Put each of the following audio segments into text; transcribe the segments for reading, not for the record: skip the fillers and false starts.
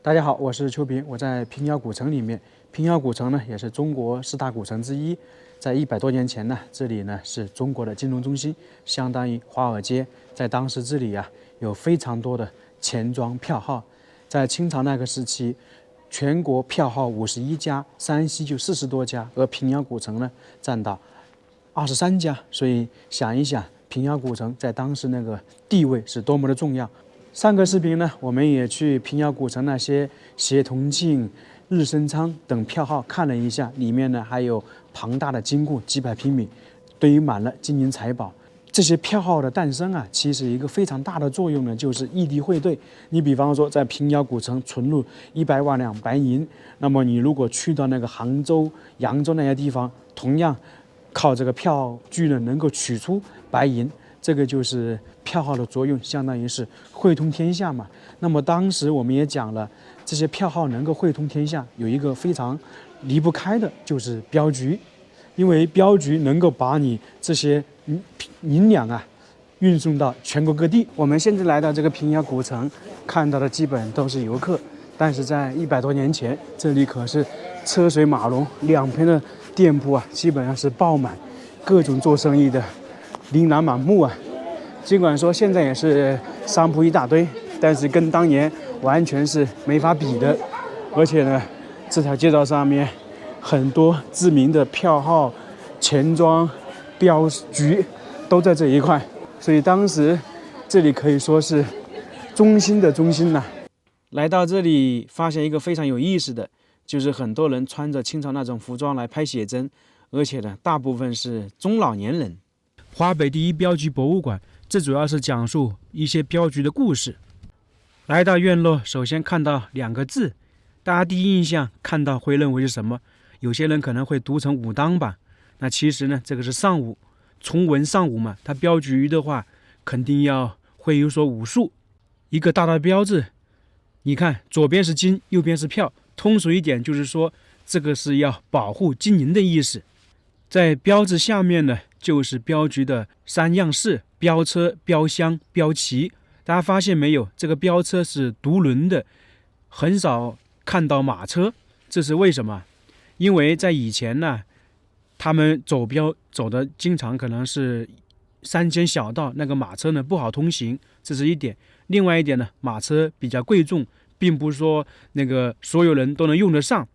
大家好，我是邱平，我在平遥古城里面。平遥古城呢，也是中国4大古城之一。在100多年前呢，这里呢是中国的金融中心，相当于华尔街。在当时这里有非常多的钱庄票号。在清朝那个时期，全国票号51家，山西就40多家，而平遥古城呢占到23家。所以想一想，平遥古城在当时那个地位是多么的重要。上个视频呢，我们也去平遥古城那些协同庆、日升昌等票号看了一下，里面呢还有庞大的金库，几百平米，堆满了金银财宝。这些票号的诞生其实一个非常大的作用呢，就是异地汇兑。你比方说，在平遥古城存入100万两白银，那么你如果去到那个杭州、扬州那些地方，同样靠这个票据呢，能够取出白银。这个就是票号的作用，相当于是汇通天下嘛。那么当时我们也讲了，这些票号能够汇通天下，有一个非常离不开的，就是镖局，因为镖局能够把你这些银两运送到全国各地。我们现在来到这个平遥古城，看到的基本都是游客，但是在100多年前，这里可是车水马龙，两边的店铺基本上是爆满，各种做生意的琳琅满目尽管说现在也是商铺一大堆，但是跟当年完全是没法比的。而且呢，这条街道上面很多知名的票号、钱庄、镖局都在这一块，所以当时这里可以说是中心的中心来到这里，发现一个非常有意思的，就是很多人穿着清朝那种服装来拍写真，而且呢，大部分是中老年人。华北第一镖局博物馆，这主要是讲述一些镖局的故事。来到院落，首先看到2个字，大家第一印象看到会认为是什么？有些人可能会读成武当吧。那其实呢，这个是尚武，从文尚武嘛。他镖局的话，肯定要会有所武术。一个大大的镖字，你看左边是金，右边是票，通俗一点就是说，这个是要保护金银的意思。在镖字下面呢，就是镖局的3样式：镖车、镖箱、镖旗。大家发现没有？这个镖车是独轮的，很少看到马车。这是为什么？因为在以前呢，他们走镖走的经常可能是山间小道，那个马车呢不好通行，这是一点。另外一点呢，马车比较贵重，并不是说那个所有人都能用得上，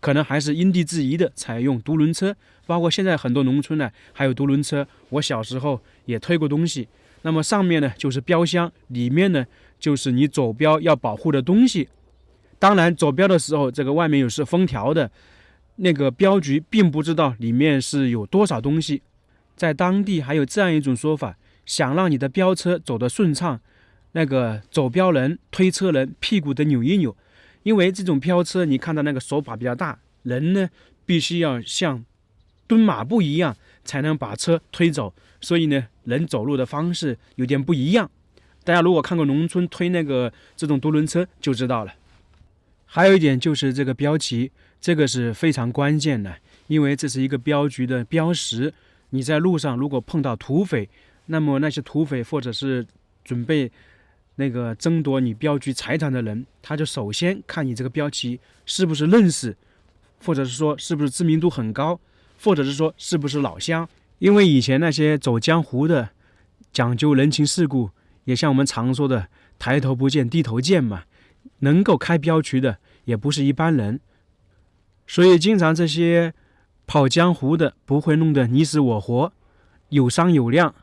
可能还是因地制宜的采用独轮车。包括现在很多农村呢还有独轮车，我小时候也推过东西。那么上面呢就是镖箱，里面呢就是你走镖要保护的东西。当然走镖的时候，这个外面有是封条的，那个镖局并不知道里面是有多少东西。在当地还有这样一种说法，想让你的镖车走得顺畅，那个走镖人、推车人屁股得扭一扭，因为这种镖车你看到那个手把比较大，人呢必须要像蹲马步一样才能把车推走，所以呢，人走路的方式有点不一样。大家如果看过农村推这种独轮车就知道了。还有一点就是这个镖旗，这个是非常关键的，因为这是一个镖局的标识。你在路上如果碰到土匪，那么那些土匪或者是准备争夺你镖局财产的人，他就首先看你这个镖旗是不是认识，或者是说是不是知名度很高，或者是说是不是老乡。因为以前那些走江湖的讲究人情世故，也像我们常说的抬头不见低头见嘛，能够开镖局的也不是一般人，所以经常这些跑江湖的不会弄得你死我活，有商有量。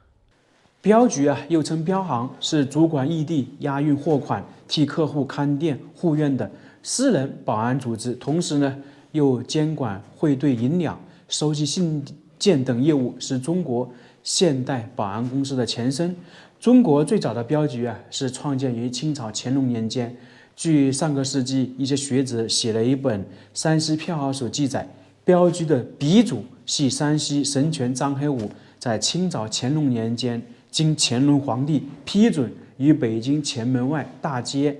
镖局又称镖行，是主管异地押运货款、替客户看店护院的私人保安组织，同时呢又监管汇兑银两、收集信件等业务，是中国现代保安公司的前身。中国最早的镖局是创建于清朝乾隆年间。据上个世纪一些学者写了一本《山西票号手》记载，镖局的鼻祖系山西神权张黑武在清朝乾隆年间经乾隆皇帝批准，于北京前门外大街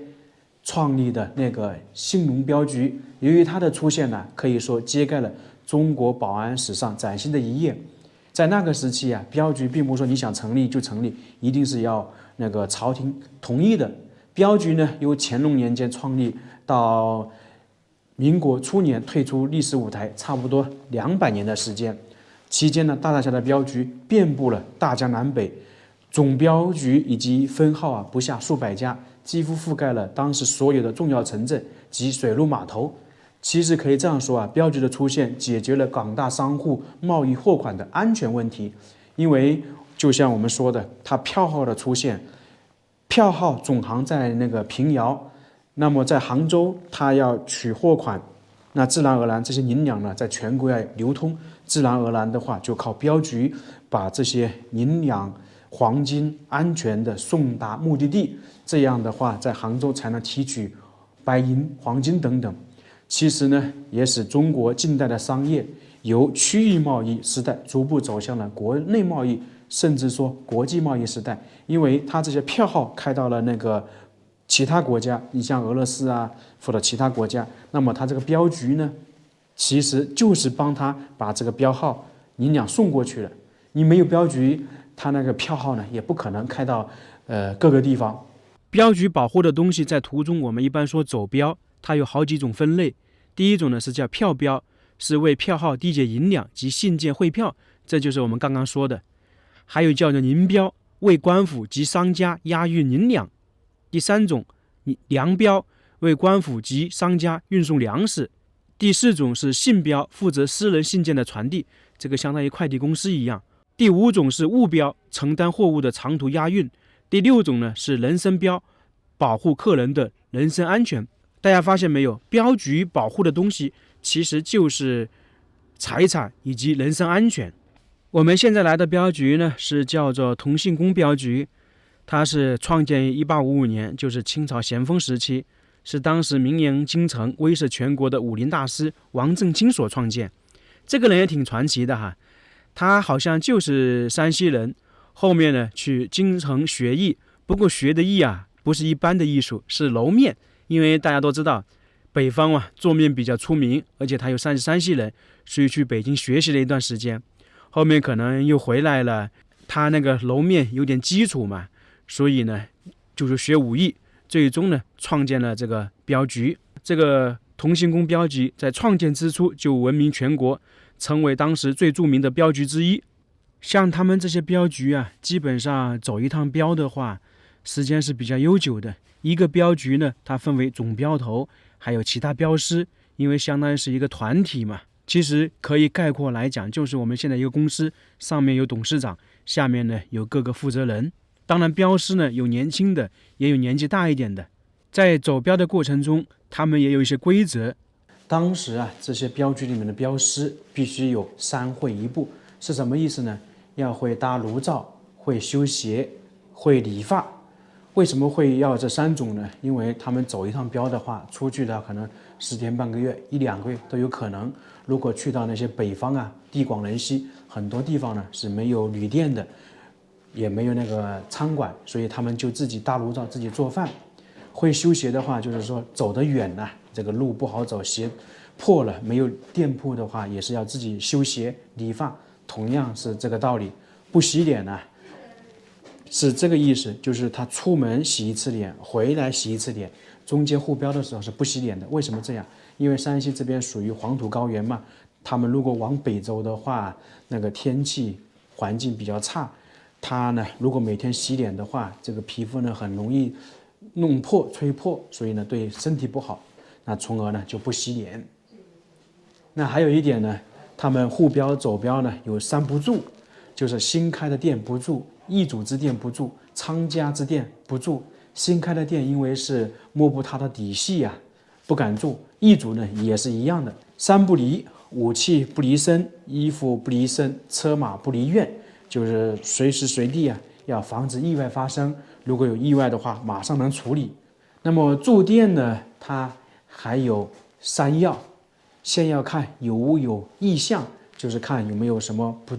创立的那个兴隆镖局。由于它的出现可以说揭盖了中国保安史上崭新的一页。在那个时期镖局并不是说你想成立就成立，一定是要朝廷同意的。镖局呢由乾隆年间创立到民国初年退出历史舞台，差不多200年的时间。期间呢，大大小小的镖局遍布了大江南北，总镖局以及分号不下数百家，几乎覆盖了当时所有的重要城镇及水陆码头。其实可以这样说镖局的出现解决了广大商户贸易货款的安全问题，因为就像我们说的，它票号的出现，票号总行在那个平遥，那么在杭州它要取货款，那自然而然这些银两呢在全国要流通，自然而然的话就靠镖局把这些银两、黄金安全的送达目的地，这样的话在杭州才能提取白银、黄金等等。其实呢，也使中国近代的商业由区域贸易时代逐步走向了国内贸易，甚至说国际贸易时代。因为它这些票号开到了那个其他国家，你像俄罗斯或者其他国家，那么它这个镖局呢，其实就是帮他把这个标号银两送过去了。你没有镖局，它那个票号呢也不可能开到各个地方。镖局保护的东西在途中我们一般说走镖，它有好几种分类。第一种呢是叫票镖，是为票号缔结银两及信件汇票，这就是我们刚刚说的。还有叫做银镖，为官府及商家押运银两。第三种粮镖，为官府及商家运送粮食。第四种是信镖，负责私人信件的传递，这个相当于快递公司一样。第五种是物镖，承担货物的长途押运。第六种呢是人身镖，保护客人的人身安全。大家发现没有，镖局保护的东西其实就是财产以及人身安全。我们现在来的镖局呢是叫做同信宫镖局，它是创建于1855年，就是清朝咸丰时期，是当时名扬京城、威慑全国的武林大师王正清所创建。这个人也挺传奇的他好像就是山西人，后面呢去京城学艺，不过学的艺不是一般的艺术，是揉面。因为大家都知道北方做面比较出名，而且他又山西人，所以去北京学习了一段时间，后面可能又回来了，他那个揉面有点基础嘛，所以呢就是学武艺，最终呢创建了这个镖局。这个同信宫镖局在创建之初就闻名全国，成为当时最著名的镖局之一。像他们这些镖局基本上走一趟镖的话时间是比较悠久的。一个镖局呢，它分为总镖头，还有其他镖师，因为相当于是一个团体嘛。其实可以概括来讲，就是我们现在一个公司，上面有董事长，下面呢有各个负责人。当然镖师呢有年轻的，也有年纪大一点的。在走镖的过程中，他们也有一些规则。当时这些镖局里面的镖师必须有3会1部，是什么意思呢？要会搭炉灶，会修鞋，会理发。为什么会要这3种呢？因为他们走一趟镖的话，出去的可能10天半个月、1-2个月都有可能。如果去到那些北方地广人稀，很多地方呢是没有旅店的，也没有那个餐馆，所以他们就自己搭炉灶，自己做饭。会修鞋的话，就是说走得远这个路不好走，鞋破了，没有店铺的话，也是要自己修鞋、理发，同样是这个道理。不洗脸是这个意思，就是他出门洗一次脸，回来洗一次脸，中间护镖的时候是不洗脸的。为什么这样？因为山西这边属于黄土高原嘛，他们如果往北走的话，那个天气环境比较差，他呢如果每天洗脸的话，这个皮肤呢很容易弄破、吹破，所以呢对身体不好，那从而呢就不洗脸。那还有一点呢，他们护镖走镖呢有3不住，就是新开的店不住，易主之店不住，仓家之店不住。新开的店因为是摸不它的底细不敢住。易主呢也是一样的，3不离：武器不离身，衣服不离身，车马不离院，就是随时随地要防止意外发生。如果有意外的话，马上能处理。那么住店呢，它还有3要，先要看有无有异象，就是看有没有什么不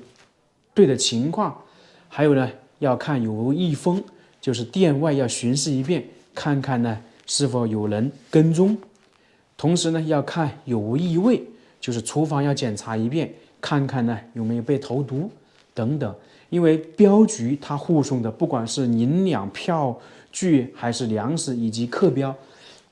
对的情况。还有呢，要看有无异风，就是店外要巡视一遍，看看呢是否有人跟踪。同时呢，要看有无异味，就是厨房要检查一遍，看看呢有没有被投毒等等。因为镖局它护送的不管是银两、票据还是粮食以及客镖，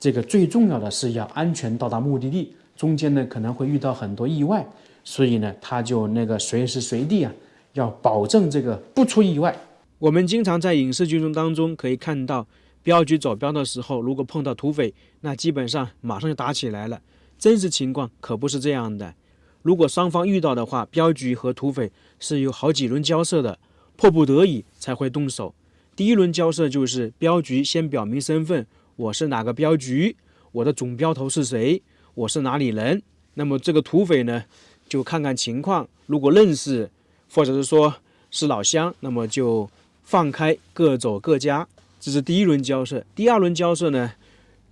这个最重要的是要安全到达目的地，中间呢可能会遇到很多意外，所以呢他就那个随时随地啊要保证这个不出意外。我们经常在影视剧当中可以看到，镖局走镖的时候，如果碰到土匪，那基本上马上就打起来了。真实情况可不是这样的。如果双方遇到的话，镖局和土匪是有好几轮交涉的，迫不得已才会动手。第一轮交涉就是镖局先表明身份，我是哪个镖局，我的总镖头是谁，我是哪里人。那么这个土匪呢，就看看情况，如果认识，或者是说是老乡，那么就放开，各走各家。这是第一轮交涉。第二轮交涉呢，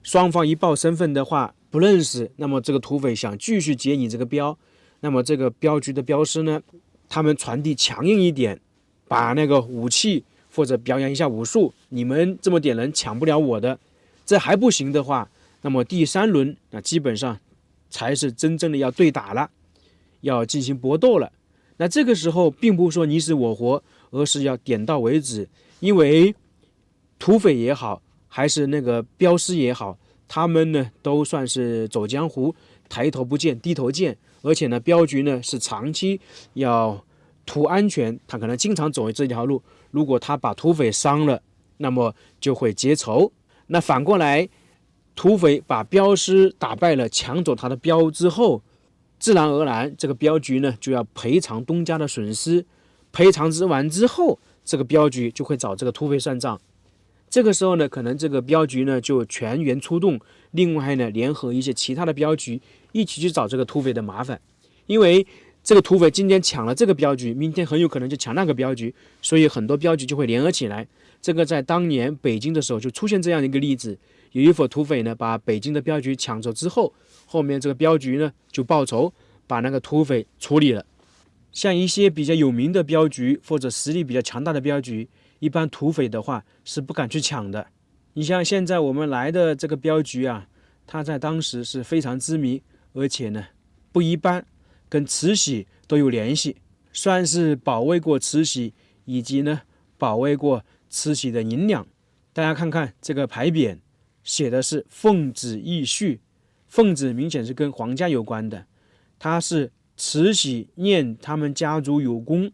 双方一报身份的话不认识，那么这个土匪想继续劫你这个镖，那么这个镖局的镖师呢，他们传递强硬一点，把那个武器或者表演一下武术，你们这么点人抢不了我的。这还不行的话，那么第三轮那基本上才是真正的要对打了，要进行搏斗了。那这个时候并不是说你死我活，而是要点到为止。因为土匪也好，还是那个镖师也好，他们呢都算是走江湖，抬头不见低头见，而且呢镖局呢是长期要图安全，他可能经常走这条路。如果他把土匪伤了，那么就会结仇。那反过来，土匪把镖师打败了，抢走他的镖之后，自然而然这个镖局呢就要赔偿东家的损失。赔偿完之后，这个镖局就会找这个土匪算账。这个时候呢，可能这个镖局呢就全员出动，另外呢联合一些其他的镖局一起去找这个土匪的麻烦。因为这个土匪今天抢了这个镖局，明天很有可能就抢那个镖局，所以很多镖局就会联合起来。这个在当年北京的时候就出现这样的一个例子，有一伙土匪呢把北京的镖局抢走之后，后面这个镖局呢就报仇，把那个土匪处理了。像一些比较有名的镖局或者实力比较强大的镖局，一般土匪的话是不敢去抢的。你像现在我们来的这个镖局啊，它在当时是非常知名，而且呢不一般，跟慈禧都有联系，算是保卫过慈禧，以及呢保卫过慈禧的银两。大家看看这个牌匾，写的是奉旨义序，奉旨明显是跟皇家有关的，它是慈禧念他们家族有功，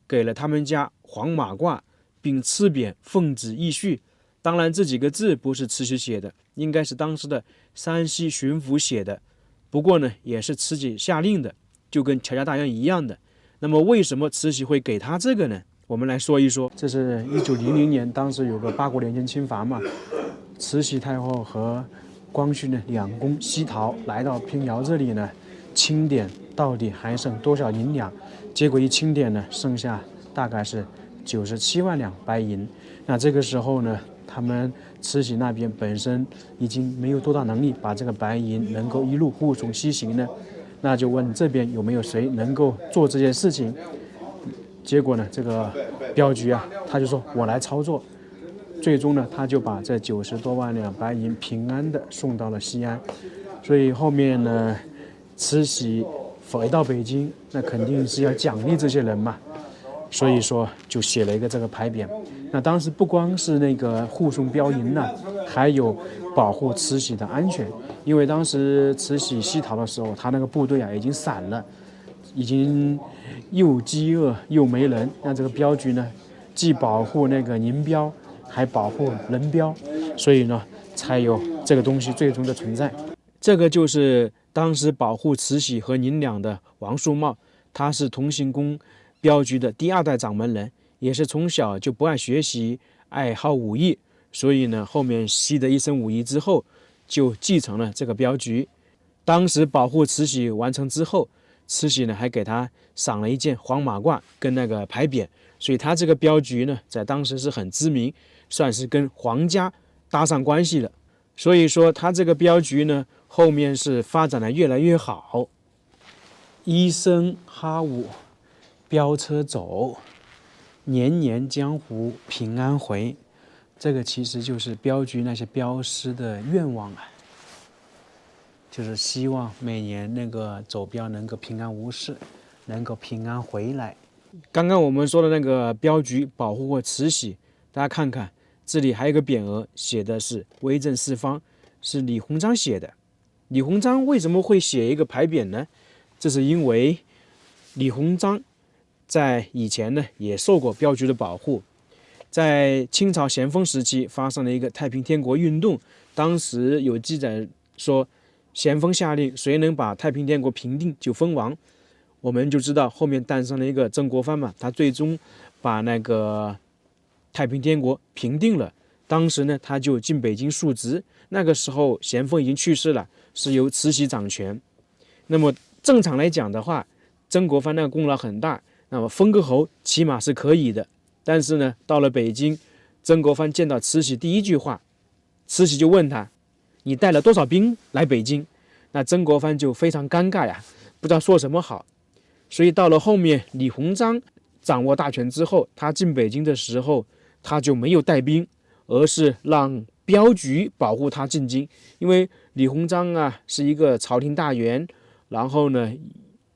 给了他们家黄马褂，并赐匾奉旨义序。当然这几个字不是慈禧写的，应该是当时的山西巡抚写的，不过呢也是慈禧下令的，就跟乔家大院一样的。那么为什么慈禧会给他这个呢？我们来说一说。这是1900年，当时有个八国联军侵伐嘛，慈禧太后和光绪呢两宫西逃，来到平遥这里呢清点到底还剩多少银两，结果一清点呢剩下大概是97万两白银。那这个时候呢，他们慈禧那边本身已经没有多大能力把这个白银能够一路护送西行呢，那就问这边有没有谁能够做这件事情。结果呢，这个镖局啊，他就说我来操作。最终呢，他就把这90多万两白银平安的送到了西安。所以后面呢，慈禧回到北京，那肯定是要奖励这些人嘛，所以说就写了一个这个牌匾。那当时不光是那个护送镖银呢，还有保护慈禧的安全，因为当时慈禧西逃的时候，他那个部队啊已经散了，已经又饥饿又没人。那这个镖局呢，既保护那个银镖，还保护人镖，所以呢，才有这个东西最终的存在。这个就是当时保护慈禧和银两的王树茂，他是同行宫镖局的第2代掌门人，也是从小就不爱学习，爱好武艺，所以呢，后面习得一身武艺之后，就继承了这个镖局。当时保护慈禧完成之后，慈禧呢还给他赏了一件黄马褂跟那个牌匾，所以他这个镖局呢，在当时是很知名，算是跟皇家搭上关系了。所以说他这个镖局呢，后面是发展的越来越好。一声哈武，镖车走，年年江湖平安回。这个其实就是镖局那些镖师的愿望啊，就是希望每年那个走镖能够平安无事，能够平安回来。刚刚我们说的那个镖局保护过慈禧，大家看看这里还有一个匾额，写的是威震四方，是李鸿章写的。李鸿章为什么会写一个牌匾呢？这是因为李鸿章在以前呢也受过镖局的保护。在清朝咸丰时期发生了一个太平天国运动，当时有记载说，咸丰下令谁能把太平天国平定就封王。我们就知道后面诞生了一个曾国藩嘛，他最终把那个太平天国平定了。当时呢他就进北京述职，那个时候咸丰已经去世了，是由慈禧掌权。那么正常来讲的话，曾国藩那个功劳很大，那么封个侯起码是可以的。但是呢，到了北京，曾国藩见到慈禧第一句话，慈禧就问他：“你带了多少兵来北京？”那曾国藩就非常尴尬呀，不知道说什么好。所以到了后面，李鸿章掌握大权之后，他进北京的时候，他就没有带兵，而是让镖局保护他进京。因为李鸿章啊是一个朝廷大员，然后呢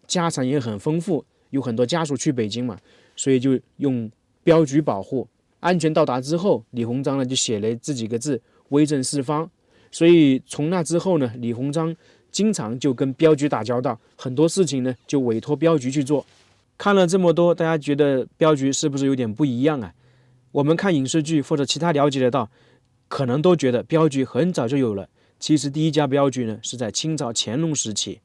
家产也很丰富，有很多家属去北京嘛，所以就用镖局保护。安全到达之后，李鸿章呢就写了这几个字：威震四方。所以从那之后呢，李鸿章经常就跟镖局打交道，很多事情呢就委托镖局去做。看了这么多，大家觉得镖局是不是有点不一样啊？我们看影视剧或者其他了解得到，可能都觉得镖局很早就有了。其实第一家镖局呢是在清朝乾隆时期，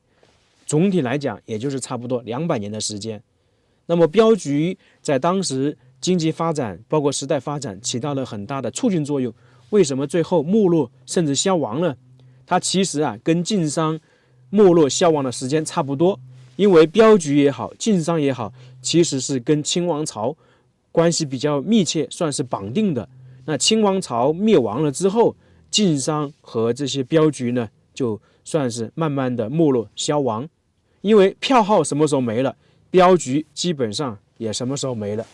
总体来讲也就是差不多200年的时间。那么镖局在当时经济发展包括时代发展起到了很大的促进作用。为什么最后没落甚至消亡了？它其实跟晋商没落消亡的时间差不多。因为镖局也好，晋商也好，其实是跟清王朝关系比较密切，算是绑定的。那清王朝灭亡了之后，晋商和这些镖局呢就算是慢慢的没落消亡。因为票号什么时候没了，镖局基本上也什么时候没了。